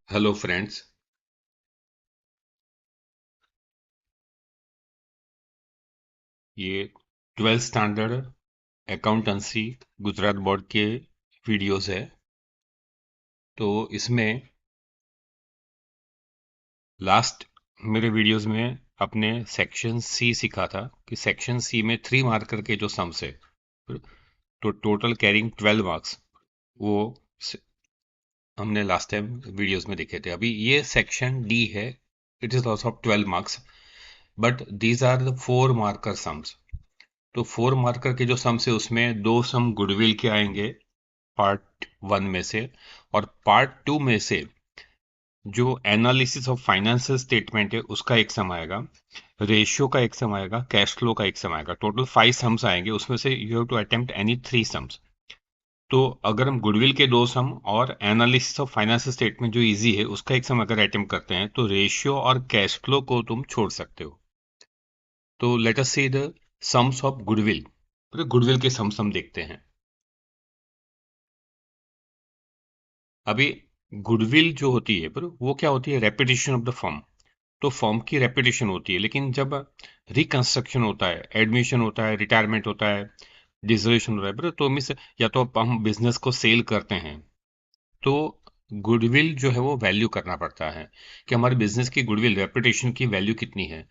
Hello friends. ये 12th standard accountancy Gujarat board के videos है। तो इसमें लास्ट मेरे वीडियोस में अपने सेक्शन सी सीखा था कि सेक्शन सी में 3 मार्कर के जो सम्स है, तो टोटल कैरिंग 12 मार्क्स, वो स- हमने लास्ट टाइम वीडियोस में देखे थे। अभी ये सेक्शन डी है। It is also of 12 marks, but these are the 4 marker sums. तो 4 मार्कर के जो सम्स है उसमें 2 सम गुडविल के आएंगे पार्ट 1 में से, और पार्ट 2 में से जो एनालिसिस ऑफ फाइनेंशियल स्टेटमेंट है उसका एक सम आएगा, रेशियो का एक सम आएगा, कैश फ्लो का एक सम आएगा। टोटल 5 सम्स आएंगे, उसमें से you have to attempt any 3 sums. तो अगर हम गुडविल के 2 सम और एनालिसिस ऑफ फाइनेंशियल स्टेटमेंट जो इजी है उसका एक सम अगर अटेम्प्ट करते हैं तो रेशियो और कैश फ्लो को तुम छोड़ सकते हो। तो late us see the sums of goodwill. Goodwill के सम्स हम देखते हैं। अभी गुडविल जो होती है पर वो क्या होती है, रेपुटेशन ऑफ द फर्म। तो फर्म की रेपुटेशन होती है, लेकिन जब रिकंस्ट्रक्शन होता है, एडमिशन होता है, रिटायरमेंट होता है, डिसोल्यूशन होता है, पर तो मिस या तो हम बिजनेस को सेल करते हैं, तो गुडविल जो है वो वैल्यू करना पड़ता है कि हमारे बिजनेस की गुडविल रेपुटेशन की वैल्यू कितनी है।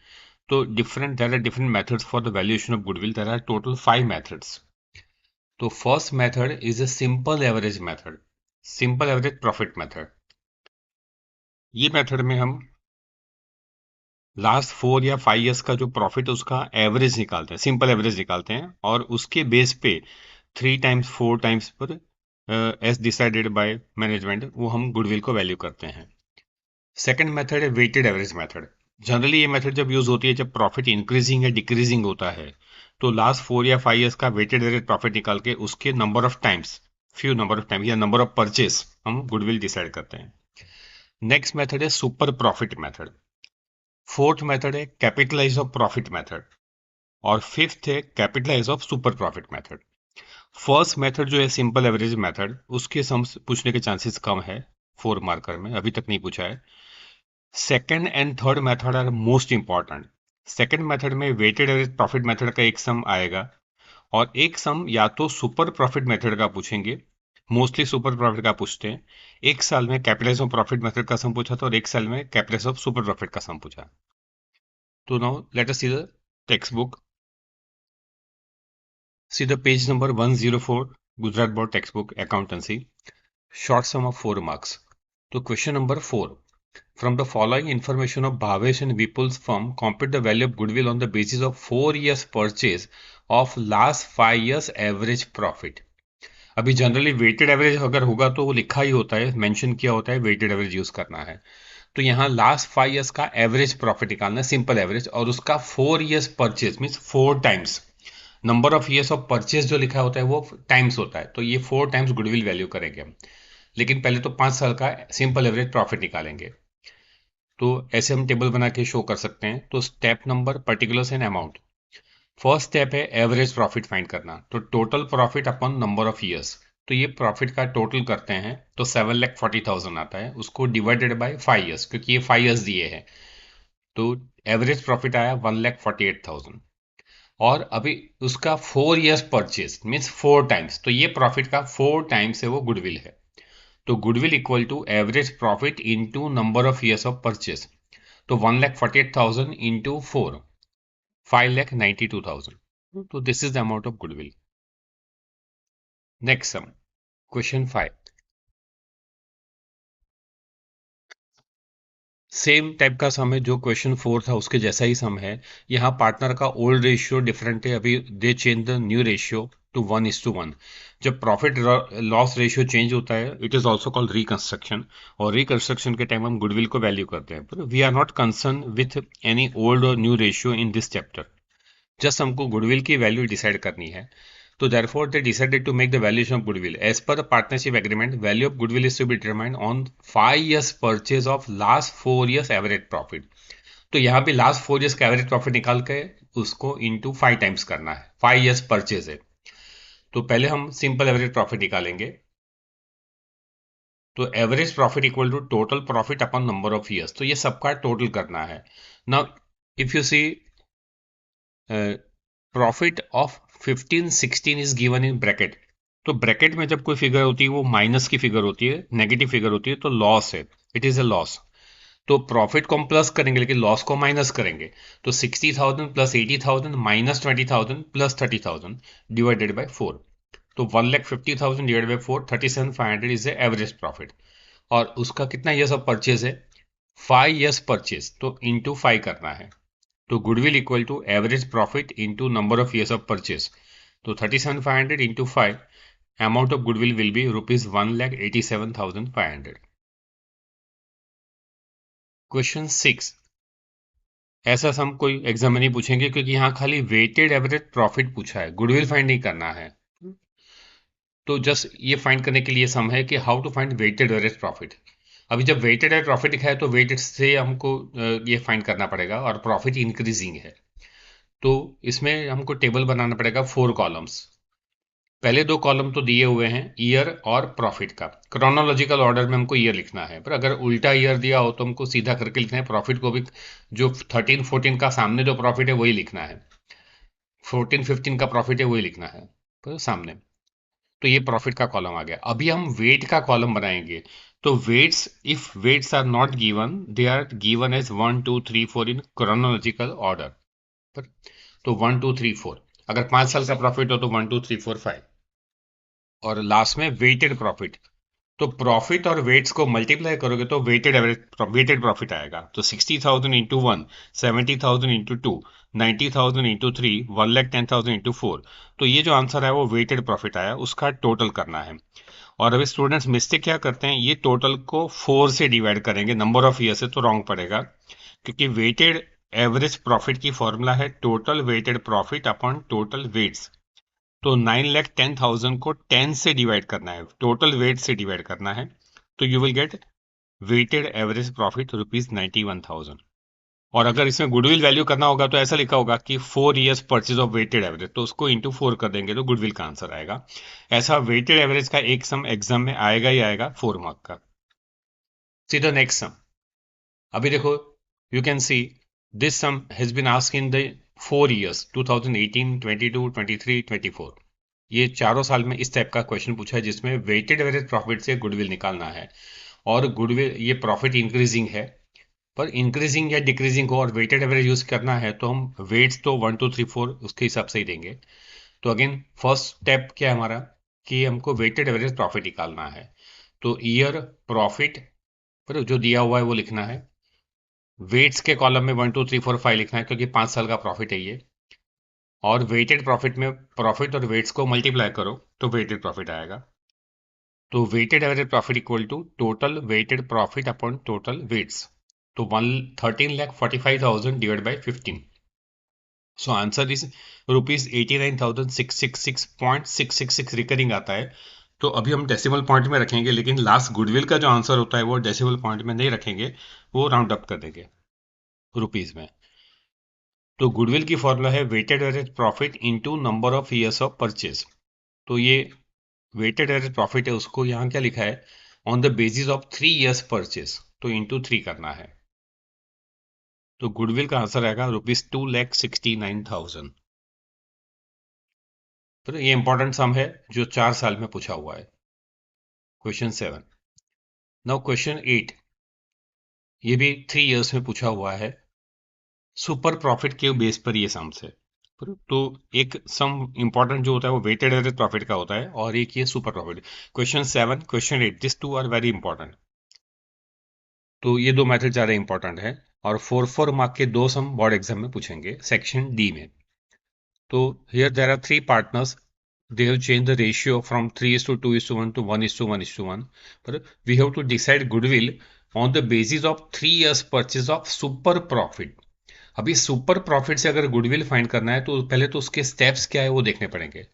तो there are different methods for the valuation of goodwill. There are total 5 methods. तो first method is a simple average method, simple average profit method. ये मेथड में हम लास्ट 4 या 5 ईयर्स का जो प्रॉफिट उसका एवरेज निकालते हैं, सिंपल एवरेज निकालते हैं, और उसके बेस पे 3 टाइम्स 4 टाइम्स पर एज डिसाइडेड बाय मैनेजमेंट वो हम गुडविल को वैल्यू करते हैं। सेकंड मेथड है वेटेड एवरेज मेथड। जनरली ये मेथड जब यूज होती है जब प्रॉफिट इंक्रीजिंग या डिक्रीजिंग होता है, तो लास्ट 4 या 5 ईयर्स का वेटेड एवरेज प्रॉफिट निकाल के उसके number of times, few number of time या नंबर ऑफ परचेस हम गुडविल डिसाइड करते हैं। नेक्स्ट मेथड है super profit method. Fourth method है कैपिटलाइज ऑफ प्रॉफिट मेथड, और फिफ्थ है capitalise of super profit method. First method जो है सिंपल एवरेज मेथड, उसके सम्स पूछने के चांसेस कम है, 4 मार्कर में अभी तक नहीं पूछा है। Second and third method are most important. Second method में वेटेड एवरेज प्रॉफिट मेथड का एक सम आएगा, और एक सम या तो सुपर प्रॉफिट मेथड का पूछेंगे, मोस्टली सुपर प्रॉफिट का पूछते हैं। एक साल में कैपिटलाइज ऑफ प्रॉफिट मेथड का सम पूछा था, और एक साल में कैपिटलाइज ऑफ सुपर प्रॉफिट का सम पूछा। तो now let us see the text book. See the page number 104, Gujarat Board Textbook Accountancy, short sum of 4 marks. So question number 4. From the following information of Bhavesh and Vipul's firm, compute the value of goodwill on the basis of 4 years purchase of last 5 years average profit. अभी generally weighted average अगर होगा तो वो लिखा ही होता है, mention किया होता है वेटेड एवरेज यूज करना है। तो यहाँ लास्ट 5 ईयर्स का एवरेज प्रॉफिट निकालना है, सिंपल एवरेज, और उसका 4 years purchase means 4 times. Number of years of purchase जो लिखा होता है वो टाइम्स होता है, तो ये 4 टाइम्स गुडविल वैल्यू करेंगे हम। लेकिन पहले तो 5 साल का सिंपल एवरेज प्रॉफिट निकालेंगे। तो ऐसे हम टेबल बना के शो कर सकते हैं। तो step number particulars and amount. First step है एवरेज प्रॉफिट फाइंड करना, तो total profit upon number of years. तो ये प्रॉफिट का टोटल करते हैं तो 7,40,000 आता है, उसको डिवाइडेड बाय 5 ईयर्स, क्योंकि ये 5 ईयर्स दिए हैं। तो एवरेज प्रॉफिट आया 1,48,000। और अभी उसका 4 ईयर्स परचेज मीन्स 4 टाइम्स, तो ये प्रॉफिट का 4 टाइम्स है वो गुडविल है। तो goodwill equal to average profit into number of years of purchase. तो 1,48,000 इंटू 4, 5,92,000। तो this is the amount of goodwill. Next sum, question 5। Same type का सम है जो क्वेश्चन 4 था उसके जैसा ही सम है। यहाँ पार्टनर का ओल्ड रेशियो डिफरेंट है, अभी they change the new ratio to 1:1। जब प्रॉफिट लॉस रेशियो चेंज होता है it is also called reconstruction, और रिकंस्ट्रक्शन के टाइम हम गुडविल को वैल्यू करते हैं, पर we are not concern with any old or new ratio in this chapter. Just हमको गुडविल की वैल्यू डिसाइड करनी है। तो therefore they decided to make the valuation of goodwill as per the partnership agreement. Value of goodwill is to be determined on 5 years purchase of last 4 years average profit. तो यहाँ पे last 4 years का average profit निकाल के उसको into 5 times करना है, 5 years purchase है। तो पहले हम सिंपल एवरेज प्रॉफिट निकालेंगे। तो average profit equal to total profit upon number of years, तो ये सबका टोटल करना है। Now if you see profit of 1516 is given in bracket, तो ब्रैकेट में जब कोई फिगर होती है वो माइनस की फिगर होती है, नेगेटिव फिगर होती है, तो लॉस है, इट इज अ लॉस। तो प्रॉफिट को हम प्लस करेंगे लेकिन लॉस को माइनस करेंगे, तो 60,000 plus 80,000 minus 20,000 plus 30,000 divided by 4, तो 1,50,000 divided by 4, 37,500 is the average profit. और उसका कितना ईयर्स ऑफ परचेज है, 5 ईयर्स परचेज, तो इंटू 5 करना है। तो goodwill equal to average profit into number of years of purchase, तो 37,500 into 5, amount of goodwill will be ₹1,87,500। Question 6, ऐसा सम कोई एग्जाम में नहीं पूछेंगे क्योंकि यहाँ खाली वेटेड एवरेज प्रॉफिट पूछा है, गुडविल फाइंड नहीं करना है। तो जस्ट ये फाइंड करने के लिए सम है कि how to find weighted average profit. अभी जब वेटेड एवरेज प्रॉफिट लिखा है तो वेटेड से हमको ये फाइंड करना पड़ेगा, और प्रॉफिट इंक्रीजिंग है तो इसमें हमको टेबल बनाना पड़ेगा 4 कॉलम्स। पहले 2 कॉलम तो दिए हुए हैं ईयर और प्रॉफिट का, क्रोनोलॉजिकल ऑर्डर में हमको ईयर लिखना है, पर अगर उल्टा ईयर दिया हो तो हमको सीधा करके लिखना है, प्रॉफिट को भी जो 13-14 का सामने जो प्रॉफिट है वही लिखना है, 14-15 का प्रॉफिट है वही लिखना है पर सामने। तो ये प्रॉफिट का कॉलम आ गया। अभी हम वेट का कॉलम बनाएंगे, तो weights, if weights are not given, they are given as 1 2 3 4 in chronological order. तो 1 2 3 4, अगर 5 साल का प्रॉफिट हो तो 1 2 3 4 5, और लास्ट में वेटेड प्रॉफिट। तो प्रॉफिट और वेट्स को मल्टीप्लाई करोगे तो वेटेड एवरेज वेटेड प्रॉफिट आएगा। तो 60,000 इंटू 1, 70,000 इंटू 2, 90,000 इंटू 3, 1,10,000 इंटू 4, तो ये जो आंसर है वो वेटेड प्रॉफिट आया, उसका टोटल करना है। और अभी स्टूडेंट्स मिस्टेक क्या करते हैं, ये टोटल को 4 से डिवाइड करेंगे नंबर ऑफ ईयर से, तो रॉन्ग पड़ेगा, क्योंकि वेटेड एवरेज प्रॉफिट की फॉर्मूला है total weighted profit upon total weights. तो 9,10,000 को 10 से डिवाइड करना है, टोटल वेट से डिवाइड करना है, तो you will get weighted average profit ₹91,000। और अगर इसमें गुडविल वैल्यू करना होगा तो ऐसा लिखा होगा कि 4 years purchase of weighted average, तो उसको इंटू 4 कर देंगे तो गुडविल का आंसर आएगा। ऐसा वेटेड एवरेज का एक सम एग्जाम में आएगा ही आएगा 4 मार्क का। See the next sum. अभी देखो, you can see this sum has been asked in the 4 years 2018, 22, 23, 24। ये चारों साल में इस टाइप का क्वेश्चन पूछा है जिसमें वेटेड एवरेज प्रॉफिट से गुडविल निकालना है, और गुडविल ये प्रॉफिट इंक्रीजिंग है, पर इंक्रीजिंग या डिक्रीजिंग हो और वेटेड एवरेज यूज करना है तो हम वेट्स तो 1 2 3 4 उसके हिसाब से ही देंगे। तो अगेन फर्स्ट स्टेप क्या है हमारा, कि हमको वेटेड एवरेज प्रॉफिट निकालना है। तो ईयर प्रॉफिट पर जो दिया हुआ है वो लिखना है, वेट्स के कॉलम में 1 2 3 4 5 लिखना है क्योंकि 5 साल का प्रॉफिट है ये, और वेटेड प्रॉफिट में प्रॉफिट और वेट्स को मल्टीप्लाई करो तो वेटेड प्रॉफिट आएगा। तो weighted average profit equal to total weighted profit upon total weights, तो 13,45,000 divide by 15। So answer is ₹89,666.666 recurring आता है। तो अभी हम डेसिमल पॉइंट में रखेंगे, लेकिन लास्ट गुडविल का जो आंसर होता है वो डेसिमल पॉइंट में नहीं रखेंगे, वो राउंड अप कर देंगे रुपीज में। तो गुडविल की फॉर्मूला है weighted average profit into number of years of purchase. तो ये वेटेड एवरेज प्रॉफिट है, उसको यहाँ क्या लिखा है, on the basis of 3 years purchase, तो इंटू 3 करना है। तो गुडविल का आंसर आएगा ₹2,69,000। तो ये इंपॉर्टेंट सम है जो 4 साल में पूछा हुआ है। क्वेश्चन 7। नाउ क्वेश्चन 8, ये भी 3 ईयर्स में पूछा हुआ है, सुपर प्रॉफिट के बेस पर ये सम्स है। तो एक सम इंपॉर्टेंट जो होता है वो वेटेड एवरेज प्रॉफिट का होता है, और एक ये super profit. Question 7, question 8, this two are very important. तो ये दो मेथड ज्यादा इंपॉर्टेंट है, और 4 मार्क के 2 सम बोर्ड एग्जाम में पूछेंगे सेक्शन डी में। तो here there are 3 partners, they have changed the ratio from 3:2:1 to 1:1:1, but we have to decide goodwill on the basis of 3 years purchase of super profit। अभी super profit से अगर goodwill find करना है तो पहले तो उसके स्टेप्स क्या है वो देखने पड़ेंगे।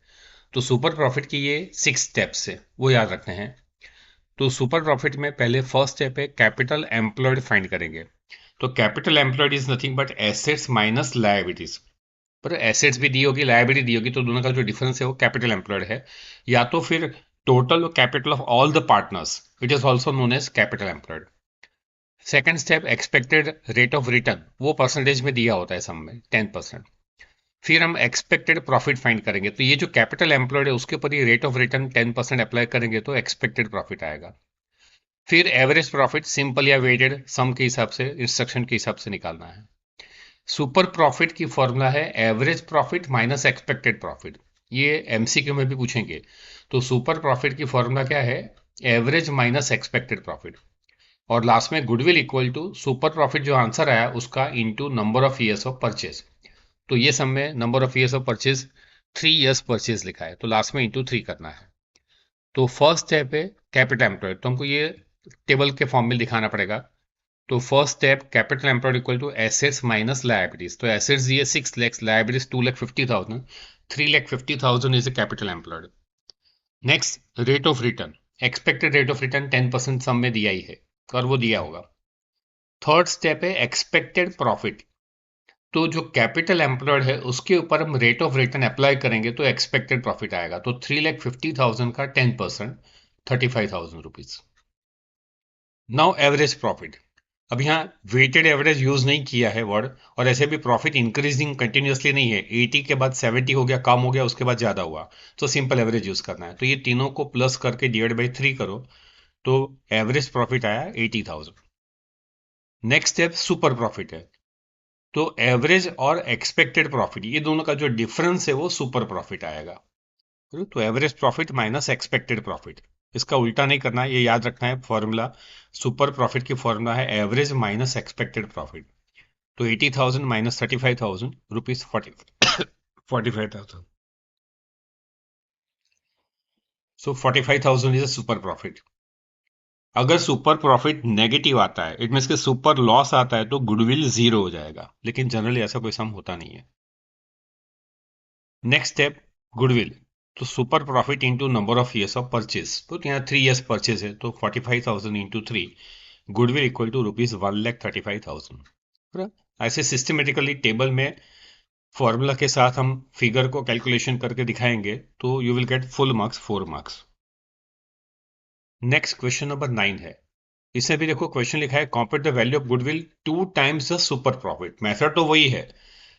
तो सुपर प्रॉफिट की ये 6 स्टेप्स है, वो याद रखने हैं। तो सुपर प्रॉफिट में पहले फर्स्ट स्टेप है कैपिटल एम्प्लॉयड फाइंड करेंगे। तो capital employed is nothing but assets minus liabilities, पर एसेट्स भी दी होगी लायबिलिटी दी होगी, तो दोनों का जो डिफरेंस है वो कैपिटल एम्प्लॉयड है। या तो फिर total capital of all the partners. It is also known as capital employed. Second step expected rate of return, वो परसेंटेज में दिया होता है सम में 10%. फिर हम एक्सपेक्टेड प्रॉफिट फाइंड करेंगे, तो ये जो कैपिटल एम्प्लॉयड है उसके ऊपर ये रेट ऑफ रिटर्न 10% अप्लाई करेंगे तो एक्सपेक्टेड प्रॉफिट आएगा. फिर एवरेज प्रॉफिट सिंपल या वेटेड सम के हिसाब से, इंस्ट्रक्शन के हिसाब से निकालना है. सुपर प्रॉफिट की फॉर्मूला है average profit minus expected profit. ये एमसीक्यू में भी पूछेंगे. तो सुपर प्रॉफिट की फॉर्मूला क्या है? Average minus expected profit. और लास्ट में goodwill equal to super profit जो आंसर आया उसका into number of years of purchase. तो ये सब में number of years of purchase 3 years purchase लिखा है, तो लास्ट में इनटू 3 करना है. तो फर्स्ट स्टेप है कैपिटल एम्प्लॉयड, तो हमको ये टेबल के फॉर्म में दिखाना पड़ेगा. तो first step capital employed equal to assets minus liabilities. तो एसेट्स दिए 6 lakh, liabilities 2,50,000, 3,50,000 is a capital employed. Next rate of return, expected rate of return 10% sum में दिया ही है और वो दिया होगा. थर्ड स्टेप है एक्सपेक्टेड प्रॉफिट. तो जो कैपिटल एम्प्लॉयड है उसके ऊपर हम रेट ऑफ रिटर्न अप्लाई करेंगे तो एक्सपेक्टेड प्रॉफिट आएगा. तो 3,50,000 का 10% 35,000 रुपीज. Now average profit. अब यहाँ वेटेड एवरेज यूज नहीं किया है वर्ड, और ऐसे भी प्रॉफिट इंक्रीजिंग कंटिन्यूसली नहीं है. 80 के बाद 70 हो गया, कम हो गया, उसके बाद ज्यादा हुआ, तो सिंपल एवरेज यूज करना है. तो ये तीनों को प्लस करके डिवाइड बाई 3 करो तो एवरेज प्रॉफिट आया 80,000. नेक्स्ट स्टेप सुपर प्रॉफिट है. तो एवरेज और एक्सपेक्टेड प्रॉफिट ये दोनों का जो डिफरेंस है वो सुपर प्रॉफिट आएगा. तो average profit minus expected profit, इसका उल्टा नहीं करना है, ये याद रखना है फॉर्मूला. सुपर प्रॉफिट की फॉर्मूला है एवरेज माइनस एक्सपेक्टेड प्रॉफिट. तो 80,000 minus 35,000 rupees 45,000. So 45,000 is a super profit. अगर सुपर प्रॉफिट नेगेटिव आता है, इट मीन कि सुपर लॉस आता है, तो गुडविल जीरो हो जाएगा, लेकिन जनरली ऐसा कोई सम होता नहीं है. Next step goodwill. तो super profit into number of years of purchase. तो यहाँ 3 ईयर्स परचेज है, तो 45,000 into 3, goodwill equal to rupees 1,35,000. ऐसे सिस्टमेटिकली टेबल में फॉर्मूला के साथ हम फिगर को कैलकुलेशन करके दिखाएंगे तो you will get full marks 4 marks. Next question number 9 है. इसमें भी देखो क्वेश्चन लिखा है compute the value of goodwill 2 times the super profit. Method तो वही है,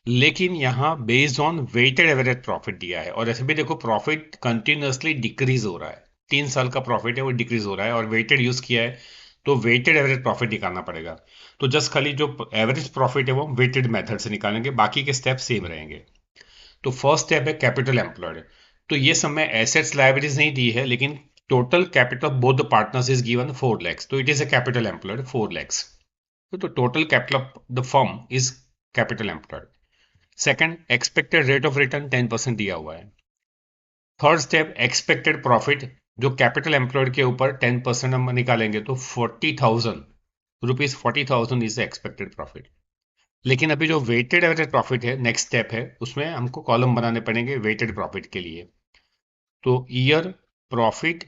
लेकिन यहाँ based on weighted average profit दिया है. और ऐसे भी देखो प्रॉफिट कंटिन्यूसली डिक्रीज हो रहा है, 3 साल का प्रॉफिट है वो डिक्रीज हो रहा है, और वेटेड यूज किया है तो वेटेड एवरेज प्रॉफिट निकालना पड़ेगा. तो जस्ट खाली जो एवरेज प्रॉफिट है वो वेटेड मेथड से निकालेंगे, बाकी के स्टेप सेम रहेंगे. तो फर्स्ट स्टेप है कैपिटल एम्प्लॉयड. तो ये सब में एसेट्स लायबिलिटीज नहीं दी है, लेकिन total capital of both the partners is given 4 lakhs. तो it is a capital employed 4 lakhs. तो total capital of the firm is capital employed. Second expected rate of return 10% दिया हुआ है. थर्ड स्टेप एक्सपेक्टेड प्रॉफिट, जो capital employed के ऊपर 10% हम निकालेंगे तो 40,000 रुपीज 40,000 इज एक्सपेक्टेड प्रॉफिट. लेकिन अभी जो वेटेड एवरेज प्रॉफिट है नेक्स्ट स्टेप है, उसमें हमको कॉलम बनाने पड़ेंगे वेटेड प्रॉफिट के लिए. तो ईयर, प्रॉफिट,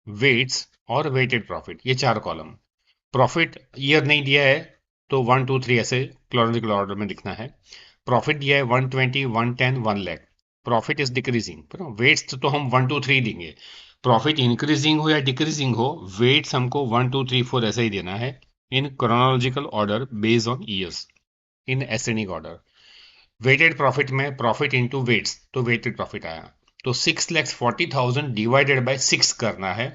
वेट्स और वेटेड प्रॉफिट, ये 4 कॉलम. प्रॉफिट ईयर नहीं दिया है तो 1 2 3 ऐसे क्रोनोलॉजिकल ऑर्डर में लिखना है. प्रॉफिट दिया है 120, 110, 1 lakh. Profit is decreasing. Weights तो हम 1 2 3 देंगे. प्रॉफिट इंक्रीजिंग हो या डिक्रीजिंग हो, वेट्स हमको 1 2 3 4 ऐसे ही देना है in chronological order based on years, in ascending order. Weighted profit में प्रॉफिट इंटू वेट्स, तो वेटेड प्रॉफिट आया. तो 6,40,000 डिवाइडेड बाय 6 करना है,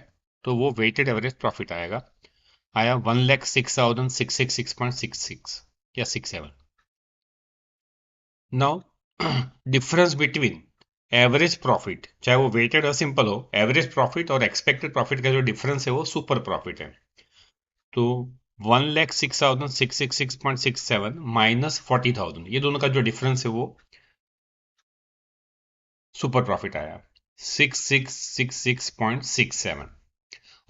तो वो वेटेड एवरेज प्रॉफिट आएगा. आया 1,06,666.66 या 67. Now difference between average profit, चाहे वो वेटेड और सिंपल हो, एवरेज प्रॉफिट और एक्सपेक्टेड प्रॉफिट का जो डिफरेंस है वो सुपर प्रॉफिट है. तो 1,06,666.67 माइनस 40,000, ये दोनों का जो डिफरेंस है वो सुपर प्रॉफिट आया 6,666.67.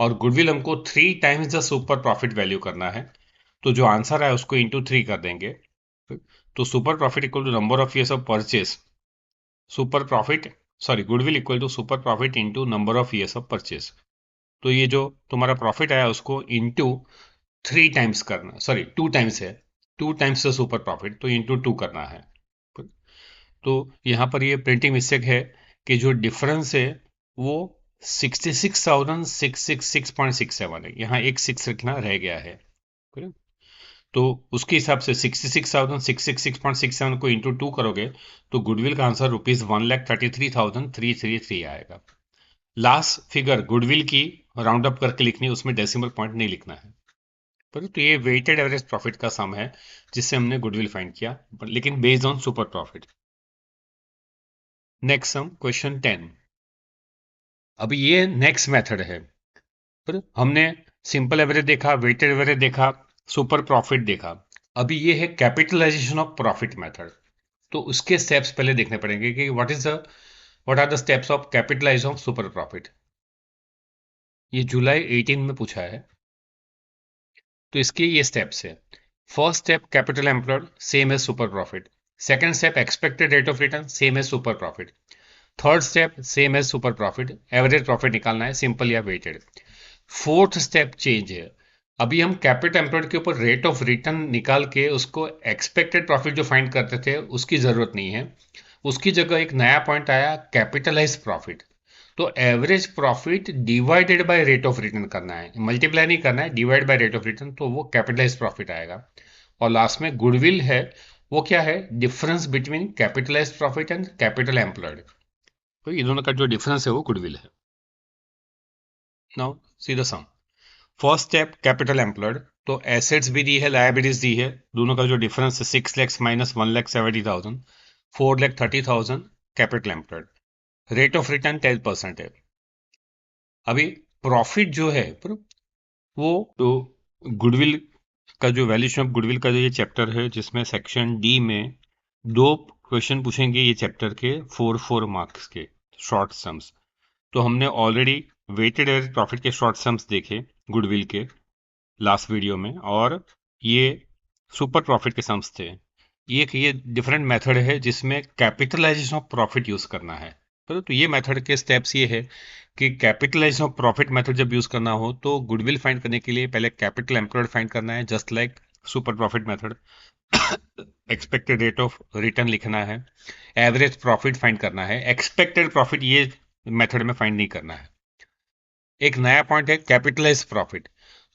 और गुडविल हमको 3 times the super profit value करना है, तो जो आंसर है उसको इंटू 3 कर देंगे. तो super profit equal to number of years of purchase, super profit sorry goodwill equal to super profit into number of years of purchase. तो ये जो तुम्हारा प्रॉफिट आया उसको इंटू 3 टाइम्स करना, सॉरी 2 टाइम्स है, 2 टाइम्स द सुपर प्रॉफिट, तो into 2 करना है. तो यहाँ पर ये प्रिंटिंग मिस्टेक है कि जो डिफरेंस है वो 66,666.67 है, यहाँ एक 6 रखना रह गया है। तो उसके हिसाब से 66,666.67 को इंटू 2 करोगे तो गुडविल का आंसर ₹1,33,333 आएगा। लास्ट फिगर गुडविल की राउंड अप करके लिखनी है, उसमें डेसिमल पॉइंट नहीं लिखना है। तो ये वेटेड एवरेज प्रॉफिट का सम है जिससे हमने गुडविल फाइंड किया, लेकिन based on super profit. Next sum question 10। अभी ये नेक्स्ट मेथड है। पर हमने सिंपल एवरेज देखा, वेटेड एवरेज देखा, सुपर प्रॉफिट देखा। अभी ये है कैपिटलाइजेशन ऑफ प्रॉफिट मेथड। तो उसके स्टेप्स पहले देखने पड़ेंगे कि what are the steps of capitalisation of super profit. ये जुलाई 18 में पूछा है, तो इसके ये स्टेप्स है। First step capital employed same as super profit. Second step expected rate of return same as super profit. Third step same as super profit, average profit निकालना है, सिंपल या वेटेड। फोर्थ स्टेप चेंज है। अभी हम capital employed के ऊपर rate of return निकाल के उसको एक्सपेक्टेड प्रॉफिट जो फाइंड करते थे उसकी जरूरत नहीं है। उसकी जगह एक नया पॉइंट आया, कैपिटलाइज प्रॉफिट। तो average profit divided by rate of return करना है, मल्टीप्लाई नहीं करना है, divide by rate of return, तो वो कैपिटलाइज प्रॉफिट आएगा। और लास्ट में गुडविल है, वो क्या है, difference between capitalise profit and capital employed. तो ये दोनों का जो डिफरेंस है वो गुडविल है। Now see the sum. First step capital employed, तो एसेट्स भी दी है, लायबिलिटीज दी है, दोनों का जो डिफरेंस है 6 lakhs minus 1,70,000, 4,30,000 capital employed. Rate of return 10% है। अभी प्रॉफिट जो है वो तो गुडविल का जो वैल्यूएशन ऑफ गुडविल का जो ये चैप्टर है, जिसमें सेक्शन डी में 2 क्वेश्चन पूछेंगे ये चैप्टर के 4 मार्क्स के शॉर्ट सम्स। तो हमने ऑलरेडी वेटेड एवरेज प्रॉफिट के शॉर्ट सम्स देखे गुडविल के लास्ट वीडियो में, और ये सुपर प्रॉफिट के सम्स थे। ये डिफरेंट मेथड है जिसमें कैपिटलाइजेशन ऑफ प्रॉफिट यूज करना है। तो ये मेथड के स्टेप्स ये है कि कैपिटलाइजेशन ऑफ प्रॉफिट मेथड जब यूज करना हो तो गुडविल फाइंड करने के लिए पहले कैपिटल एम्प्लॉयड फाइंड करना है, just like super profit method. Expected rate of return लिखना है, एवरेज प्रॉफिट फाइंड करना है, एक्सपेक्टेड प्रॉफिट ये मेथड में फाइंड नहीं करना है। एक नया पॉइंट है कैपिटलाइज प्रॉफिट।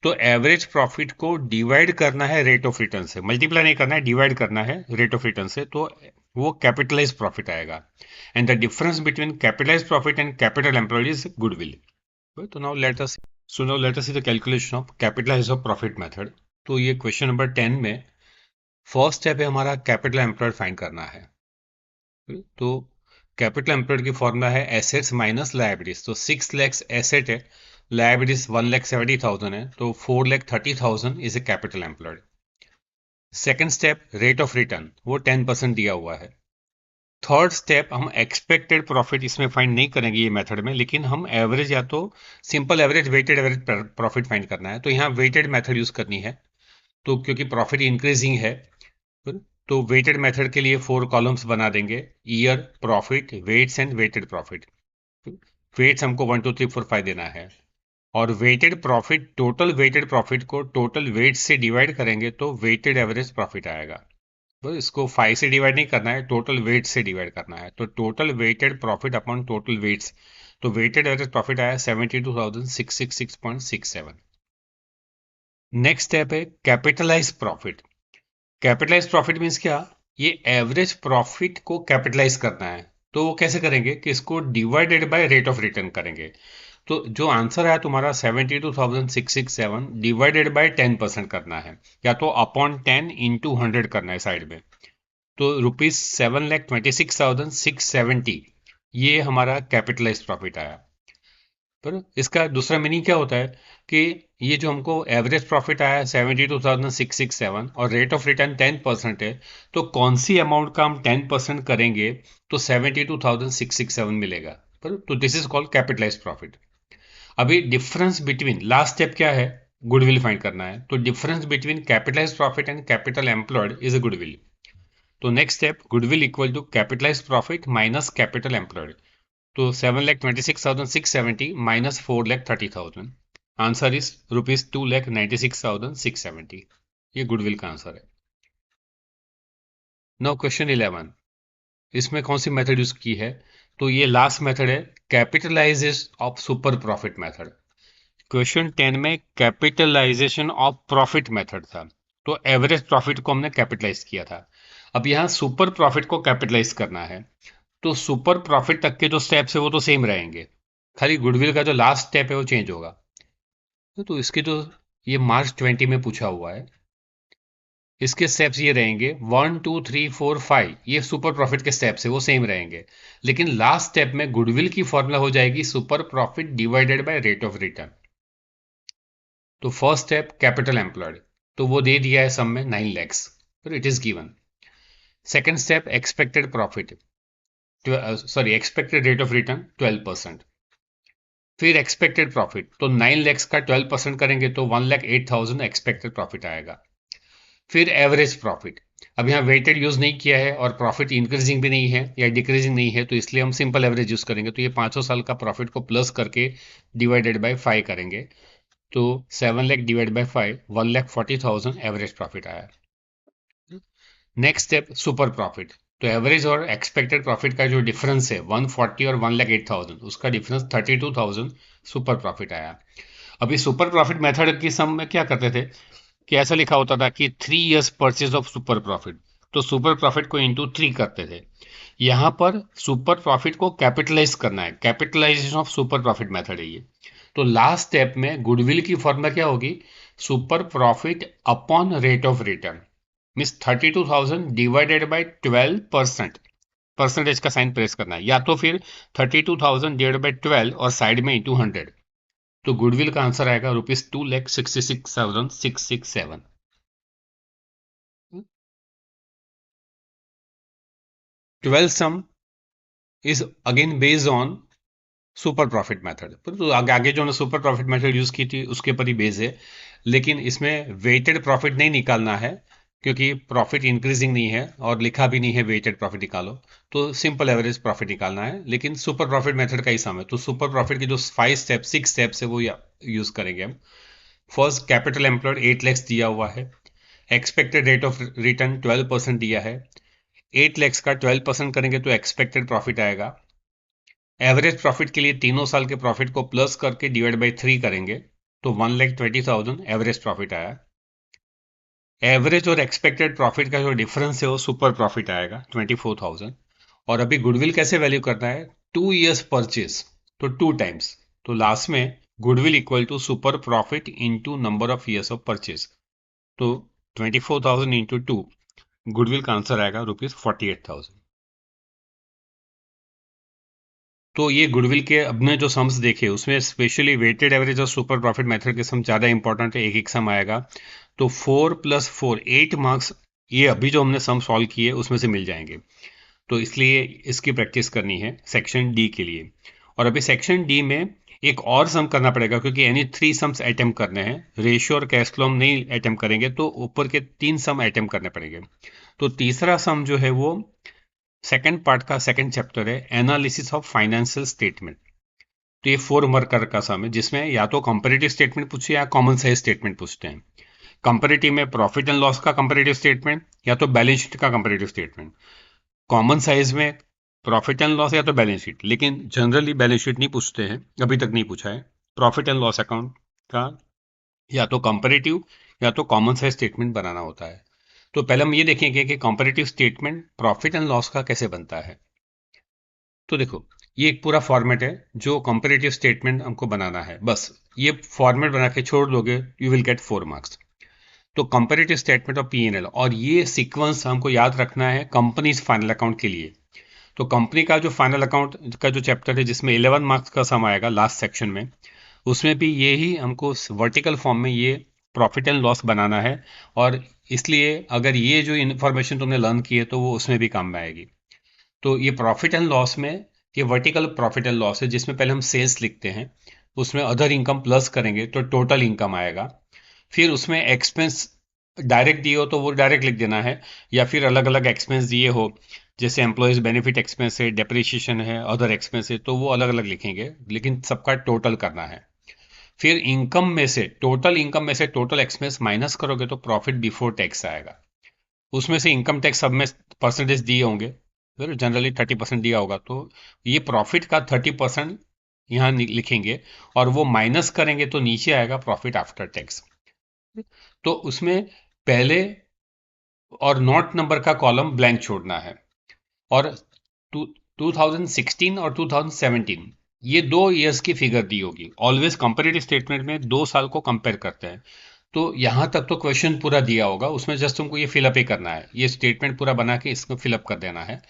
तो एवरेज प्रॉफिट को डिवाइड करना है रेट ऑफ रिटर्न से, मल्टीप्लाई नहीं करना है, डिवाइड करना है रेट ऑफ रिटर्न से, तो वो कैपिटलाइज प्रॉफिट आएगा। And the difference between capitalise profit and capital employed is goodwill. तो now let us see the calculation of capitalise of profit method. तो ये क्वेश्चन नंबर 10 में फर्स्ट स्टेप है हमारा कैपिटल एम्प्लॉयड फाइंड करना है। तो कैपिटल एम्प्लॉयड की फॉर्मूला है एसेट्स माइनस लायबिलिटीज। तो 6 लैक्स एसेट है, लायबिलिटीज 1,70,000 है, तो 4,30,000 is a capital employed. Second step rate of return, वो 10% दिया हुआ है। थर्ड स्टेप हम एक्सपेक्टेड प्रॉफिट इसमें फाइंड नहीं करेंगे ये मेथड में, लेकिन हम एवरेज या तो simple average weighted average profit find करना है, तो यहाँ वेटेड मेथड यूज करनी है। तो क्योंकि प्रॉफिट इंक्रीजिंग है तो वेटेड मेथड के लिए 4 कॉलम्स बना देंगे, year, profit, weights and weighted profit. Weights हमको 1 2 3 4 5 देना है, और weighted profit, total weighted profit को टोटल वेट से डिवाइड करेंगे तो वेटेड एवरेज प्रॉफिट आएगा। तो इसको 5 से डिवाइड नहीं करना है, टोटल वेट से डिवाइड करना है, तो total weighted profit upon total weights, तो वेटेड एवरेज प्रॉफिट आया 72,666.67। नेक्स्ट स्टेप है capitalise profit. Capitalise profit means क्या, ये एवरेज प्रॉफिट को कैपिटलाइज करना है। तो वो कैसे करेंगे कि इसको divided by rate of return करेंगे। तो जो आंसर है तुम्हारा 72,667 डिवाइडेड बाय 10% करना है, या तो अपॉन 10 इंटू 100 करना है साइड में। तो ₹7,26,670 ये हमारा कैपिटलाइज प्रॉफिट आया। पर इसका दूसरा मीनिंग क्या होता है कि ये जो हमको एवरेज प्रॉफिट आया 72,667 और रेट ऑफ रिटर्न 10% है, तो कौन सी अमाउंट का हम 10% करेंगे तो 72,667 मिलेगा। पर तो this is called capitalise profit. अभी डिफरेंस बिटवीन, लास्ट स्टेप क्या है, गुडविल फाइंड करना है। तो difference between capitalise profit and capital employed is a goodwill. तो next step goodwill equal to capitalise profit minus capital employed. तो 7,26,670 minus 4,30,000, answer is ₹2,96,670। ये goodwill का आंसर है। नाउ क्वेश्चन 11, इसमें कौन सी मेथड यूज की है, तो ये लास्ट मेथड है capitalisation of super profit method. Question 10 में कैपिटलाइजेशन ऑफ प्रॉफिट मेथड था, तो एवरेज प्रॉफिट को हमने कैपिटलाइज किया था। अब यहाँ सुपर प्रॉफिट को कैपिटलाइज करना है, तो सुपर प्रॉफिट तक के जो स्टेप्स है वो तो सेम रहेंगे, खाली गुडविल का जो लास्ट स्टेप है वो चेंज होगा। तो इसके जो ये मार्च 20 में पूछा हुआ है, इसके स्टेप्स ये रहेंगे 1 2 3 4 5, ये सुपर प्रॉफिट के स्टेप्स है वो सेम रहेंगे, लेकिन लास्ट स्टेप में गुडविल की फॉर्मूला हो जाएगी super profit divided by rate of return. तो फर्स्ट स्टेप कैपिटल एम्प्लॉयड, तो वो दे दिया है सम में 9 lakhs, तो it is given. Second step expected profit, sorry expected rate of return 12%। फिर एक्सपेक्टेड प्रॉफिट, तो 9 lakhs का 12% करेंगे तो 1,08,000 एक्सपेक्टेड प्रॉफिट आएगा। फिर एवरेज प्रॉफिट, अब यहाँ वेटेड यूज नहीं किया है और प्रॉफिट इंक्रीजिंग भी नहीं है या डिक्रीजिंग नहीं है, तो इसलिए हम सिंपल एवरेज यूज करेंगे। तो ये 500 साल का प्रॉफिट को प्लस करके डिवाइडेड बाय 5 करेंगे, तो 7 lakh divide by 5, 1,40,000 average profit आया। नेक्स्ट स्टेप सुपर प्रॉफिट, तो एवरेज और एक्सपेक्टेड प्रॉफिट का जो डिफरेंस है 140 और 1,08,000, उसका डिफरेंस 32,000 सुपर प्रॉफिट आया। अभी सुपर प्रॉफिट मेथड की सम में क्या करते थे कि ऐसा लिखा होता था कि 3 years purchase of super profit, तो सुपर प्रॉफिट को इंटू 3 करते थे। यहां पर सुपर प्रॉफिट को कैपिटलाइज करना है, capitalisation of super profit method है ये। तो लास्ट स्टेप में गुडविल की फॉर्मूला क्या होगी, super profit upon rate of return, means 32,000 divided by 12%, percentage का साइन प्रेस करना है, या तो फिर 32,000 डिवाइडेड बाई 12 और साइड में इंटू 100। तो गुडविल का आंसर आएगा ₹2,66,667। 12th sum is again based on super profit method, तो आगे आगे जो सुपर प्रॉफिट मेथड यूज की थी उसके ऊपर ही बेस है, लेकिन इसमें वेटेड प्रॉफिट नहीं निकालना है क्योंकि प्रॉफिट इंक्रीजिंग नहीं है और लिखा भी नहीं है वेटेड प्रॉफिट निकालो, तो सिंपल एवरेज प्रॉफिट निकालना है। लेकिन सुपर प्रॉफिट मेथड का ही सम है, तो सुपर प्रॉफिट के जो 5 स्टेप्स है वो यूज करेंगे हम। फर्स्ट कैपिटल एम्प्लॉयड 8 lakhs दिया हुआ है, एक्सपेक्टेड रेट ऑफ रिटर्न 12% दिया है, 8 lakhs का 12% करेंगे तो एक्सपेक्टेड प्रॉफिट आएगा। एवरेज प्रॉफिट के लिए तीनों साल के प्रॉफिट को प्लस करके डिवाइड बाई 3 करेंगे, तो 1,20,000 एवरेज प्रॉफिट आया। एवरेज और एक्सपेक्टेड प्रॉफिट का जो डिफरेंस है वो सुपर प्रॉफिट आएगा 24,000। और अभी गुडविल कैसे वैल्यू करना है, 2 years परचेज, तो 2 times, तो लास्ट में goodwill equal to super profit into number of years of purchase, तो 24,000 इंटू 2, गुडविल का आंसर आएगा ₹48,000। तो ये गुडविल के अपने जो सम्स देखे उसमें स्पेशली वेटेड एवरेज और सुपर प्रॉफिट मेथड के सम ज़्यादा इंपॉर्टेंट है, एक एक सम आएगा। तो 4+4 8 मार्क्स, ये अभी जो हमने सम सॉल्व किए उसमें से मिल जाएंगे, तो इसलिए इसकी प्रैक्टिस करनी है सेक्शन डी के लिए। और अभी सेक्शन डी में एक और सम करना पड़ेगा क्योंकि एनी 3 सम्स अटेम्प्ट करने हैं, रेशियो और कैश फ्लो हम नहीं अटेम्प्ट करेंगे, तो ऊपर के 3 सम अटेम्प्ट करने पड़ेंगे। तो तीसरा सम जो है वो सेकेंड पार्ट का सेकेंड चैप्टर है, एनालिसिस ऑफ फाइनेंशियल स्टेटमेंट। तो ये 4 मार्कर का सम है जिसमें या तो कंपैरेटिव स्टेटमेंट पूछे या कॉमन साइज स्टेटमेंट पूछते हैं। कंपैरेटिव में प्रॉफिट एंड लॉस का कंपैरेटिव स्टेटमेंट या तो बैलेंस शीट का कंपैरेटिव स्टेटमेंट, कॉमन साइज में प्रॉफिट एंड लॉस या तो बैलेंस शीट, लेकिन जनरली बैलेंस शीट नहीं पूछते हैं, अभी तक नहीं पूछा है। प्रॉफिट एंड लॉस अकाउंट का या तो कंपैरेटिव या तो कॉमन साइज स्टेटमेंट बनाना होता है। तो पहले हम ये देखेंगे कि comparative statement profit and loss का कैसे बनता है। तो देखो, ये एक पूरा फॉर्मेट है जो कंपैरेटिव स्टेटमेंट हमको बनाना है, बस ये फॉर्मेट बना के छोड़ दोगे यू विल गेट 4 मार्क्स। तो कंपैरेटिव स्टेटमेंट ऑफ पी&एल, और ये सीक्वेंस हमको याद रखना है कंपनीज फाइनल अकाउंट के लिए। तो कंपनी का जो फाइनल अकाउंट का जो चैप्टर है जिसमें 11 मार्क्स का सम आएगा लास्ट सेक्शन में, उसमें भी ये ही हमको वर्टिकल फॉर्म में ये प्रॉफिट एंड लॉस बनाना है। और इसलिए अगर ये जो इन्फॉर्मेशन तुमने लर्न की है तो वो उसमें भी काम में आएगी। तो ये प्रॉफिट एंड लॉस में ये वर्टिकल प्रॉफिट एंड लॉस है जिसमें पहले हम सेल्स लिखते हैं, उसमें अदर इनकम प्लस करेंगे तो टोटल इनकम आएगा। फिर उसमें एक्सपेंस डायरेक्ट दिए हो तो वो डायरेक्ट लिख देना है, या फिर अलग अलग एक्सपेंस दिए हो जैसे एम्प्लॉयज बेनिफिट एक्सपेंस है, डेप्रिसिएशन है, अदर एक्सपेंस है, तो वो अलग अलग लिखेंगे, लेकिन सबका टोटल करना है। फिर इनकम में से टोटल इनकम में से टोटल एक्सपेंस माइनस करोगे तो प्रॉफिट बिफोर टैक्स आएगा। उसमें से इनकम टैक्स सब में परसेंटेज दिए होंगे, फिर जनरली 30% दिया होगा, तो ये प्रॉफिट का 30% यहाँ लिखेंगे, और वो माइनस करेंगे तो नीचे आएगा प्रॉफिट आफ्टर टैक्स। तो उसमें पहले और नॉट नंबर का कॉलम ब्लैंक छोड़ना है। और 2016 और 2017 ये 2 इयर्स की फिगर दी होगी। ऑलवेज कंपेरेटिव स्टेटमेंट में 2 साल को कंपेयर करते हैं। तो यहां तक तो क्वेश्चन पूरा दिया होगा, उसमें जस्ट तुमको ये फिलअप ही करना है, ये स्टेटमेंट पूरा बना के इसको फिलअप कर देना है।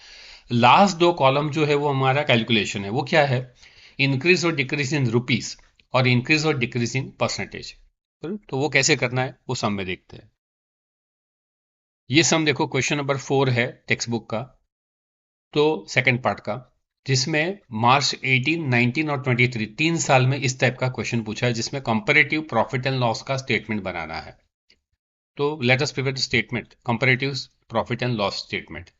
लास्ट 2 कॉलम जो है वो हमारा कैलकुलेशन है। वो क्या है? इंक्रीज और डिक्रीज इन रुपीस और इंक्रीज और डिक्रीज इन परसेंटेज। तो वो कैसे करना है वो सम में देखते हैं। ये सम देखो, क्वेश्चन नंबर 4 है टेक्स्ट बुक का, तो सेकंड पार्ट का, जिसमें मार्च 18, 19 और 23 3 साल में इस टाइप का क्वेश्चन पूछा है, जिसमें कंपैरेटिव प्रॉफिट एंड लॉस का स्टेटमेंट बनाना है। तो let us prepare the statement, comparative profit and loss statement.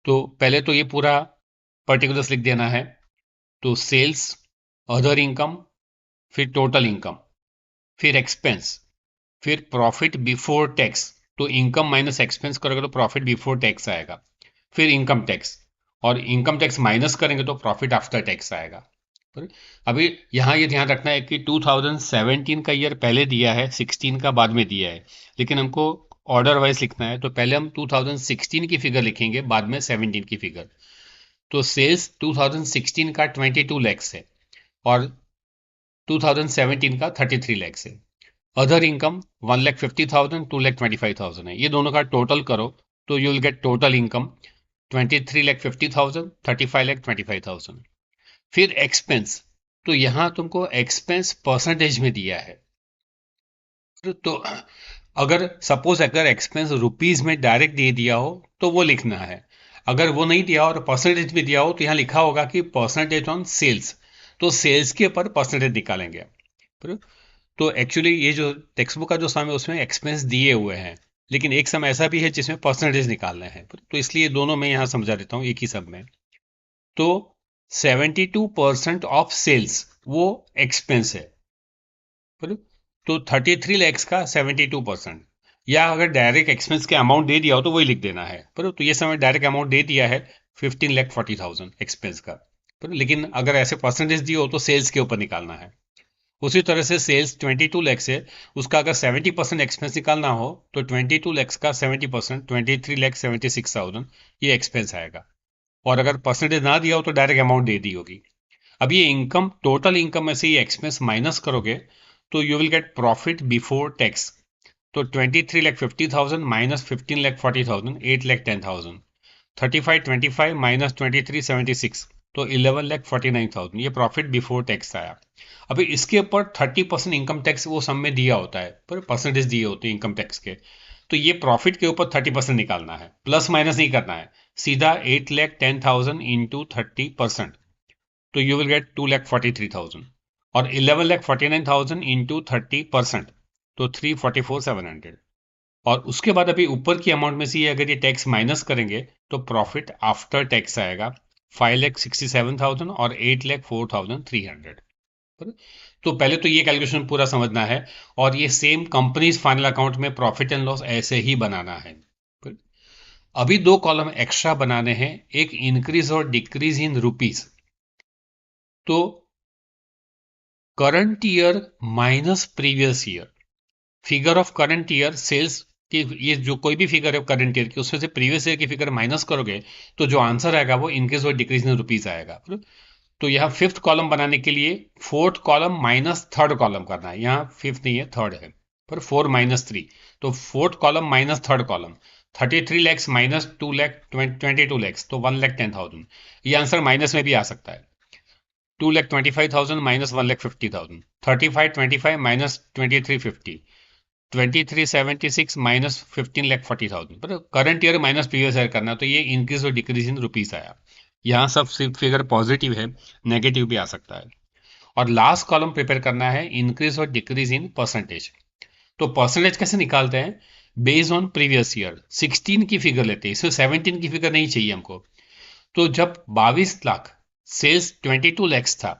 तो पहले तो ये पूरा पर्टिकुलर्स लिख देना है। तो सेल्स, अदर इनकम, फिर टोटल इनकम, फिर एक्सपेंस, फिर प्रॉफिट बिफोर टैक्स। तो इनकम माइनस एक्सपेंस करोगे तो प्रॉफिट बिफोर टैक्स आएगा। फिर इनकम टैक्स, और इनकम टैक्स माइनस करेंगे तो प्रॉफिट आफ्टर टैक्स आएगा। अभी यहां ये ध्यान रखना है कि 2017 का ईयर पहले दिया है, 16 का बाद में दिया है, लेकिन हमको ऑर्डर वाइज लिखना है। तो पहले हम 2016 की फिगर लिखेंगे, बाद में 17 की फिगर। तो सेल्स 2016 का 22 लैक्स है, और 2017 का 33 लैक्स है। अदर इनकम 1,50,000, 2,25,000 है। ये दोनों का टोटल करो तो you will get total income 23,50,000, 35,25,000। फिर एक्सपेंस, तो यहां तुमको एक्सपेंस परसेंटेज में दिया है। तो अगर सपोज अगर एक्सपेंस रुपीज में डायरेक्ट दे दिया हो तो वो लिखना है। अगर वो नहीं दिया और परसेंटेज में दिया हो तो यहां लिखा होगा कि परसेंटेज ऑन सेल्स। तो सेल्स के ऊपर परसेंटेज निकालेंगे। तो एक्चुअली ये जो टेक्स्ट बुक का जो सम है उसमें एक्सपेंस दिए हुए हैं, लेकिन एक सम ऐसा भी है जिसमें परसेंटेज निकालने हैं, तो इसलिए दोनों में यहां समझा देता हूं एक ही सब में। तो 72% ऑफ सेल्स वो एक्सपेंस है। तो 33 लैक्स का 72%, या अगर डायरेक्ट एक्सपेंस के अमाउंट दे दिया हो तो वही लिख देना है। पर तो ये समय डायरेक्ट अमाउंट दे दिया है 15,40,000 एक्सपेंस का। पर लेकिन अगर ऐसे परसेंटेज दिए हो तो सेल्स के ऊपर निकालना है। उसी तरह से सेल्स 22 लैक्स है, उसका अगर 70% एक्सपेंस निकालना हो तो 22 लैक्स का 70% 23,76,000 ये एक्सपेंस आएगा। और अगर परसेंटेज ना दिया हो तो डायरेक्ट अमाउंट दे दी होगी। अब ये इनकम, टोटल इनकम में से ये एक्सपेंस माइनस करोगे तो you will gate profit before tax. तो 23,50,000 माइनस 15,40,000, 8,10,000। 3525 माइनस 2376, तो 11,49,000 ये प्रॉफिट बिफोर टैक्स आया। अभी इसके ऊपर 30% इनकम टैक्स वो सब में दिया होता है, पर परसेंटेज दिए होते हैं इनकम टैक्स के। तो ये प्रॉफिट के ऊपर 30% निकालना है, प्लस माइनस नहीं करना है। सीधा 8,10,000 इंटू 30%, तो यू विल गेट 2,43,000। और 11,49,000 इंटू 30%, तो 3,44,700। और उसके बाद अभी ऊपर की अमाउंट में से ये अगर ये टैक्स माइनस करेंगे तो प्रॉफिट आफ्टर टैक्स आएगा 5,67,000 और 8,04,300। तो पहले तो ये कैलकुलेशन पूरा समझना है, और ये सेम कंपनीज फाइनल अकाउंट में प्रॉफिट एंड लॉस ऐसे ही बनाना है। अभी 2 कॉलम एक्स्ट्रा बनाने हैं, एक इंक्रीज और डिक्रीज इन रुपीज। तो current year minus previous year, figure of current year sales की, ये जो कोई भी फिगर है करंट ईयर की उसमें से प्रीवियस ईयर की फिगर माइनस करोगे तो जो आंसर आएगा वो इंक्रीज और डिक्रीज इन रुपीज आएगा। तो यहाँ फिफ्थ कॉलम बनाने के लिए fourth column minus third column करना है। यहाँ फिफ्थ नहीं है, थर्ड है, पर 4 - 3, तो fourth column minus third column. 33 lakhs minus 22 lakhs, तो 1,10,000। ये आंसर माइनस में भी आ सकता है। 2,25,000 माइनस 1,50,000, 3525 माइनस 2350, 2376 माइनस 15,40,000। पर current year minus previous year करना, तो ये इंक्रीज और डिक्रीज इन रुपीज आया। यहाँ सब सिर्फ फिगर पॉजिटिव है, नेगेटिव भी आ सकता है। और लास्ट कॉलम प्रिपेयर करना है इंक्रीज और डिक्रीज इन परसेंटेज। तो परसेंटेज कैसे निकालते हैं? बेस्ड ऑन प्रीवियस ईयर 16 की फिगर लेते हैं, इसमें 17 की फिगर नहीं चाहिए हमको। तो जब 22 लाख सेल्स 22 लैक्स था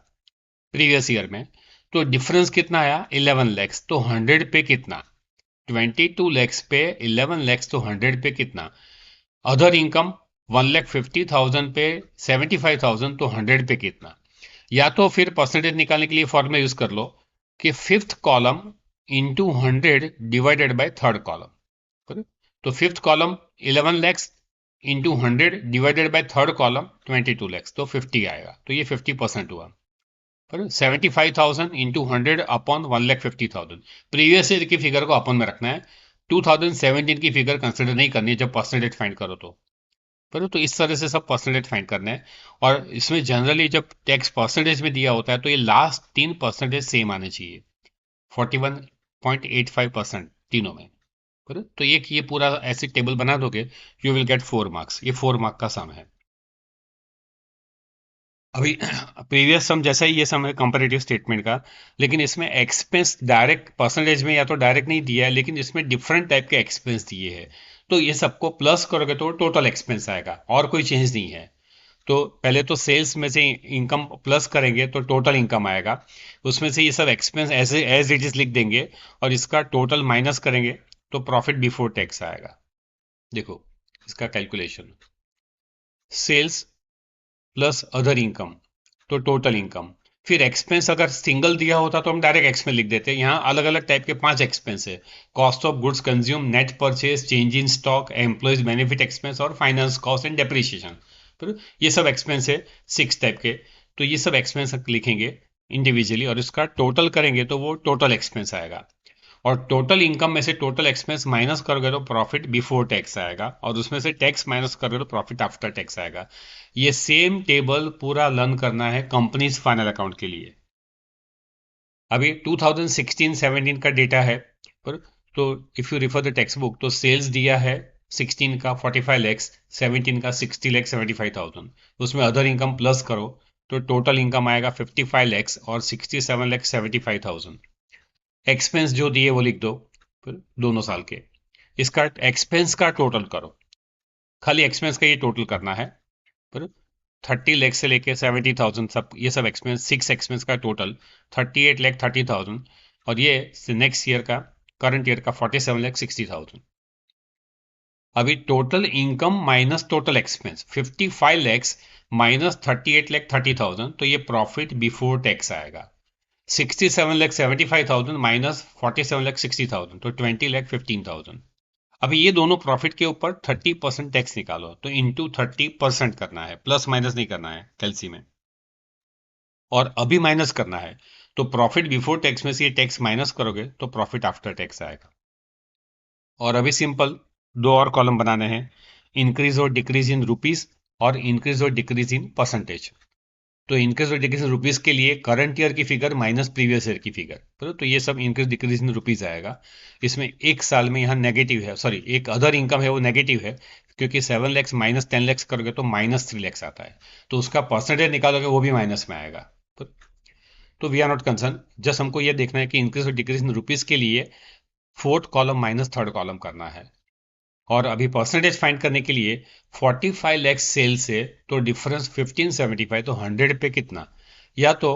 प्रीवियस ईयर में, तो डिफरेंस कितना आया? 11 लैक्स। तो 100 पे कितना? 22 लैक्स पे 11 लैक्स, तो 100 पे कितना? अदर इनकम 1,50,000 पे 75,000 तो 100 पे कितना। या तो फिर परसेंटेज निकालने के लिए फॉर्मूला यूज कर लो कि fifth column into 100 divided by third column. तो fifth column 11 lakhs into 100 divided by third column 22 lakhs, तो 50 आएगा, तो ये 50% हुआ। 75,000 इंटू 100 अपॉन 1,50,000, प्रीवियस ईयर की फिगर को अपन में रखना है, 2017 की फिगर कंसिडर नहीं करनी है जब परसेंटेज फाइंड करो तो इस तरह से सब परसेंटेज फाइंड करना है। और इसमें जनरली जब टैक्स परसेंटेज में दिया होता है तो ये लास्ट 3% सेम आने चाहिए, 41.85% तीनों में। तो ये पूरा ऐसे टेबल बना दोगे, यू विल गेट 4 मार्क्स। ये 4 मार्क का सम है। अभी प्रीवियस सम जैसा ही ये सम है कंपैरेटिव स्टेटमेंट का, लेकिन इसमें एक्सपेंस डायरेक्ट परसेंटेज में या तो डायरेक्ट नहीं दिया है, लेकिन इसमें डिफरेंट टाइप के एक्सपेंस दिए हैं। तो ये सबको प्लस करोगे तो टोटल एक्सपेंस आएगा, और कोई चेंज नहीं है। तो पहले तो सेल्स में से इनकम प्लस करेंगे तो टोटल इनकम आएगा, उसमें से ये सब एक्सपेंस ऐसे एज इट इज लिख देंगे, और इसका टोटल माइनस करेंगे तो प्रॉफिट बिफोर टैक्स आएगा। देखो इसका calculation, sales plus other income तो टोटल इनकम, फिर एक्सपेंस अगर सिंगल दिया होता तो हम डायरेक्ट एक्सपेंस लिख देते हैं। यहाँ अलग अलग टाइप के 5 एक्सपेंस है, cost of goods consume, net purchase, change in stock, employees benefit expense और फाइनेंस कॉस्ट एंड डेप्रिसिएशन। तो ये सब एक्सपेंस है 6 टाइप के। तो ये सब एक्सपेंस लिखेंगे इंडिविजुअली और इसका टोटल करेंगे तो वो टोटल एक्सपेंस आएगा। और टोटल इनकम में से टोटल एक्सपेंस माइनस करोगे तो प्रॉफिट बिफोर टैक्स आएगा, और उसमें से टैक्स माइनस करोगे तो प्रॉफिट आफ्टर टैक्स आएगा। ये सेम टेबल पूरा लर्न करना है कंपनीज फाइनल अकाउंट के लिए। अभी 2016-17 का डेटा है, पर तो if you refer the text book तो सेल्स दिया है 16 का 45 लैक्स, 17 का 60 लैक्स 75,000, उसमें अदर इनकम प्लस करो तो टोटल इनकम आएगा 55 लैक्स और 67 लैक्स 75,000। एक्सपेंस जो दिए वो लिख दो फिर दोनों साल के। इसका एक्सपेंस का टोटल करो, खाली एक्सपेंस का ये टोटल करना है। फिर 30 लाख से लेके 70,000 सब, ये सब एक्सपेंस, 6 एक्सपेंस का टोटल 38,30,000, और ये नेक्स्ट ईयर का, करंट ईयर का 47,60,000। अभी total income minus total expense 55 lakhs minus 38,30,000, तो ये प्रॉफिट बिफोर टैक्स आएगा। 67,75,000 माइनस 47,60,000, तो 20,15,000। अभी ये दोनों प्रॉफिट के ऊपर 30% टैक्स निकालो, तो इंटू 30% करना है, प्लस माइनस नहीं करना है कैलसी में। और अभी माइनस करना है तो प्रॉफिट बिफोर टैक्स में से ये टैक्स माइनस करोगे तो प्रॉफिट आफ्टर टैक्स आएगा। और अभी सिंपल दो और कॉलम बनाने हैं, इंक्रीज और डिक्रीज इन रुपीज और इंक्रीज और डिक्रीज इन परसेंटेज। तो इंक्रीज और डिक्रीज इन रुपीज के लिए करंट ईयर की फिगर माइनस प्रीवियस ईयर की फिगर, तो ये सब इंक्रीज डिक्रीज इन रुपीज आएगा। इसमें एक साल में यहाँ नेगेटिव है, सॉरी एक अदर इनकम है वो नेगेटिव है, क्योंकि 7 लैक्स माइनस 10 लैक्स करोगे तो माइनस 3 लैक्स आता है, तो उसका परसेंटेज निकालोगे वो भी माइनस में आएगा। तो we are not concern, just हमको ये देखना है कि इंक्रीज और डिक्रीज इन रुपीज के लिए fourth column minus third column करना है। और अभी परसेंटेज फाइंड करने के लिए 45 लैक्स सेल से तो डिफरेंस 1575, तो 100 पे कितना, या तो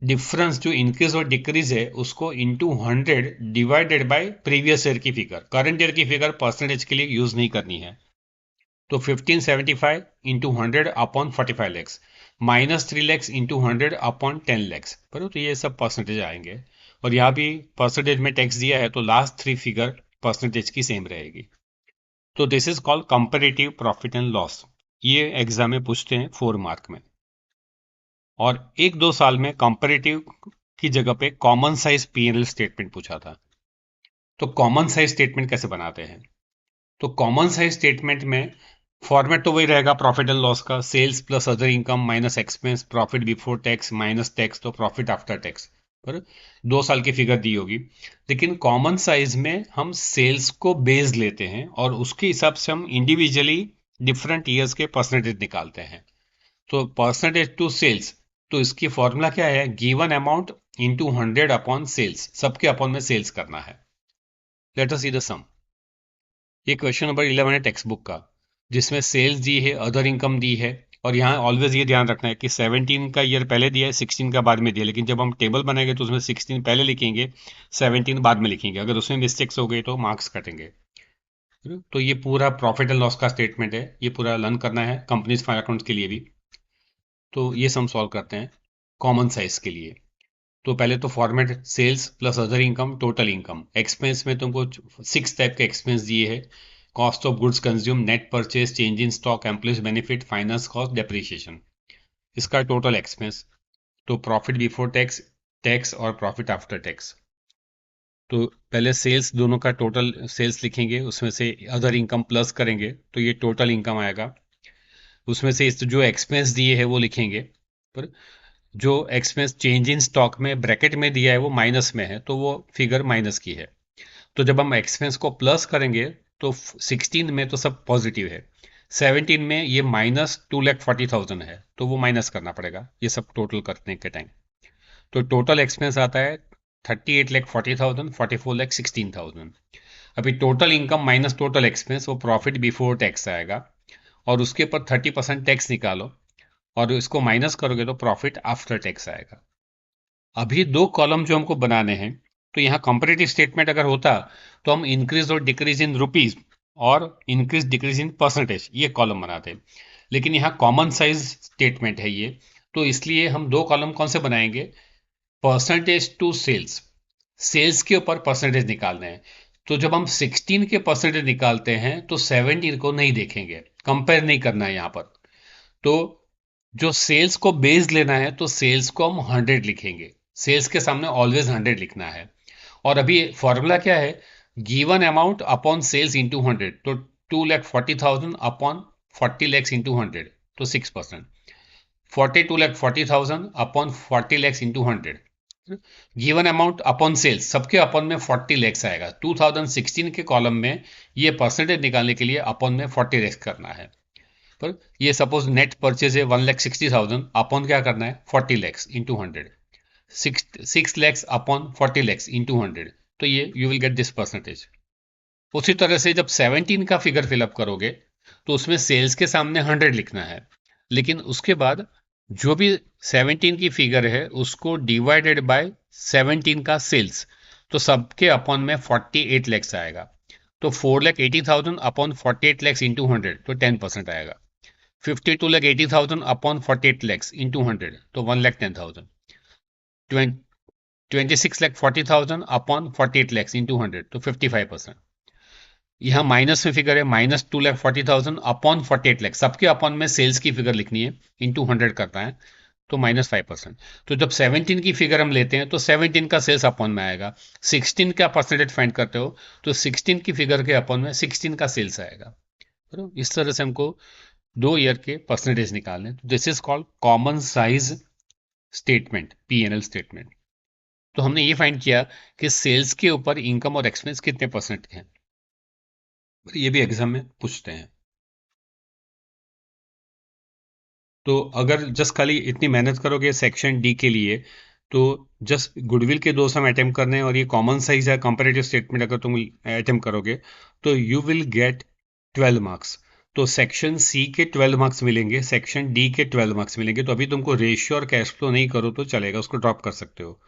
डिफरेंस जो इंक्रीज और डिक्रीज है उसको into 100 divided bye previous year की फिगर, करंट ईयर की फिगर परसेंटेज के लिए यूज नहीं करनी है। तो 1575 into 100 upon 45 lakhs minus 3 lakhs into 100 upon 10 lakhs, पर तो ये सब परसेंटेज आएंगे। और यहाँ भी परसेंटेज में टैक्स दिया है तो लास्ट 3 फिगर परसेंटेज की सेम रहेगी। तो this is called comparative profit and loss. ये एग्जाम में पूछते हैं 4 मार्क में। और 1-2 साल में कंपेरेटिव की जगह पे कॉमन साइज पीएनएल स्टेटमेंट पूछा था। तो कॉमन साइज स्टेटमेंट कैसे बनाते हैं, तो कॉमन साइज स्टेटमेंट में फॉर्मेट तो वही रहेगा प्रॉफिट एंड लॉस का, sales plus other income minus expense, profit before tax minus tax, तो प्रॉफिट आफ्टर टैक्स पर 2 साल की फिगर दी होगी। लेकिन कॉमन साइज में हम सेल्स को बेस लेते हैं और उसके हिसाब से हम इंडिविजुअली डिफरेंट ईयर्स के परसेंटेज निकालते हैं। तो परसेंटेज टू सेल्स, तो इसकी फॉर्मूला क्या है, given amount into 100 upon sales, सबके अपॉन में सेल्स करना है। Let us see the sum. ये क्वेश्चन नंबर 11 है टेक्स्ट बुक का, जिसमें सेल्स दी है, अदर इनकम दी है। और यहाँ ऑलवेज ये ध्यान रखना है कि 17 का ईयर पहले दिया है, 16 का बाद में दिया, लेकिन जब हम टेबल बनाएंगे तो उसमें 16 पहले लिखेंगे, 17 बाद में लिखेंगे। अगर उसमें मिस्टेक्स हो गई तो मार्क्स कटेंगे। तो ये पूरा प्रॉफिट एंड लॉस का स्टेटमेंट है, ये पूरा लर्न करना है कंपनीज फाइनेंशियल अकाउंट्स के लिए भी। तो ये सम सॉल्व करते हैं कॉमन साइज के लिए। तो पहले तो format cells plus other income total income. Expense में तुमको 6 टाइप के एक्सपेंस दिए हैं। Cost of goods consume, net purchase, change in stock, employees benefit, finance cost, depreciation, इसका टोटल एक्सपेंस। तो प्रॉफिट बिफोर टैक्स, टैक्स और प्रॉफिट आफ्टर टैक्स। तो पहले सेल्स दोनों का टोटल सेल्स लिखेंगे, उसमें से अदर इनकम प्लस करेंगे तो ये टोटल इनकम आएगा। उसमें से इस जो एक्सपेंस दिए है वो लिखेंगे, पर जो एक्सपेंस चेंज इन स्टॉक में ब्रैकेट में दिया है वो माइनस में है, तो वो फिगर माइनस की है। तो जब हम एक्सपेंस को प्लस करेंगे तो 16 में तो सब पॉजिटिव है, 17 में ये -2,40,000 है, तो वो माइनस करना पड़ेगा ये सब टोटल करने के टाइम। तो टोटल एक्सपेंस आता है 38,40,000, 44,16,000। अभी total income minus total expense, वो प्रॉफिट बिफोर टैक्स आएगा, और उसके ऊपर 30% टैक्स निकालो और इसको माइनस करोगे तो प्रॉफिट आफ्टर टैक्स आएगा। अभी दो कॉलम जो हमको बनाने हैं, तो यहाँ कंपैरेटिव स्टेटमेंट अगर होता तो हम इंक्रीज और डिक्रीज इन रुपीज और इंक्रीज डिक्रीज इन परसेंटेज ये कॉलम बनाते, लेकिन यहाँ कॉमन साइज स्टेटमेंट है ये, तो इसलिए हम दो कॉलम कौन से बनाएंगे, परसेंटेज टू सेल्स, सेल्स के ऊपर परसेंटेज निकालने हैं। तो जब हम 16 के परसेंटेज निकालते हैं तो 17 को नहीं देखेंगे, कंपेयर नहीं करना है यहाँ पर। तो जो सेल्स को बेस लेना है तो सेल्स को हम 100 लिखेंगे, सेल्स के सामने ऑलवेज 100 लिखना है। और अभी फॉर्मूला क्या है, given amount upon sales into 100, तो 2,40,000 अपॉन 40 लैक्स इंटू 100, तो 6%। 42,40,000 upon 40 lakhs into 100, given amount upon sales, सबके अपॉन में 40 लैक्स आएगा। 2016 के कॉलम में ये परसेंटेज निकालने के लिए अपॉन में 40 लैक्स करना है। पर ये सपोज नेट परचेज है 1,60,000, अपॉन क्या करना है 40 lakhs into 100, 6 lakhs upon 40 lakhs into 100, तो ये you will get this percentage. उसी तरह से जब 17 का फिगर फिलअप करोगे तो उसमें सेल्स के सामने 100 लिखना है, लेकिन उसके बाद जो भी 17 की फिगर है उसको डिवाइडेड बाय 17 का सेल्स, तो सबके अपॉन में 48 लैक्स आएगा। तो 4,80,000 अपॉन 48 लैक्स इंटू 100, तो 10% आएगा। 52,80,000 अपॉन 48 लैक्स इंटू 100, तो 1,10,000। 26,40,000 अपॉन 48 लैक्स इंटू 100, तो 55%। यहाँ माइनस में फिगर है -2,40,000 अपॉन 48 लैक्स, सबके अपॉन में सेल्स की फिगर लिखनी है, इंटू 100 करना है, तो -5%। तो जब 17 की फिगर हम लेते हैं तो 17 का सेल्स अपॉन में आएगा, 16 का परसेंटेज फाइंड करते हो तो 16 की फिगर के अपॉन में 16 का सेल्स आएगा। तो इस तरह से हमको 2 ईयर के परसेंटेज निकालने, तो this is called common size statement, P&L statement. तो हमने ये फाइंड किया कि सेल्स के ऊपर इनकम और एक्सपेंस कितने परसेंट हैं, ये भी एग्जाम में पूछते हैं। तो अगर जस्ट खाली इतनी मेहनत करोगे सेक्शन डी के लिए, तो जस्ट गुडविल के दो सम अटेम्प्ट करने और ये कॉमन साइज या कंपैरेटिव स्टेटमेंट अगर तुम अटेम्प्ट करोगे तो यू विल गेट 12 मार्क्स। तो सेक्शन सी के 12 मार्क्स मिलेंगे, सेक्शन डी के 12 मार्क्स मिलेंगे। तो अभी तुमको रेशियो और कैश फ्लो नहीं करो तो चलेगा, उसको ड्रॉप कर सकते हो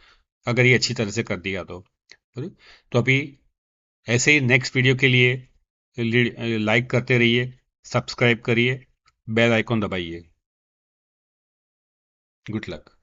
अगर ये अच्छी तरह से कर दिया तो अभी ऐसे ही नेक्स्ट वीडियो के लिए लाइक करते रहिए, सब्सक्राइब करिए, बेल आइकॉन दबाइए। Good luck.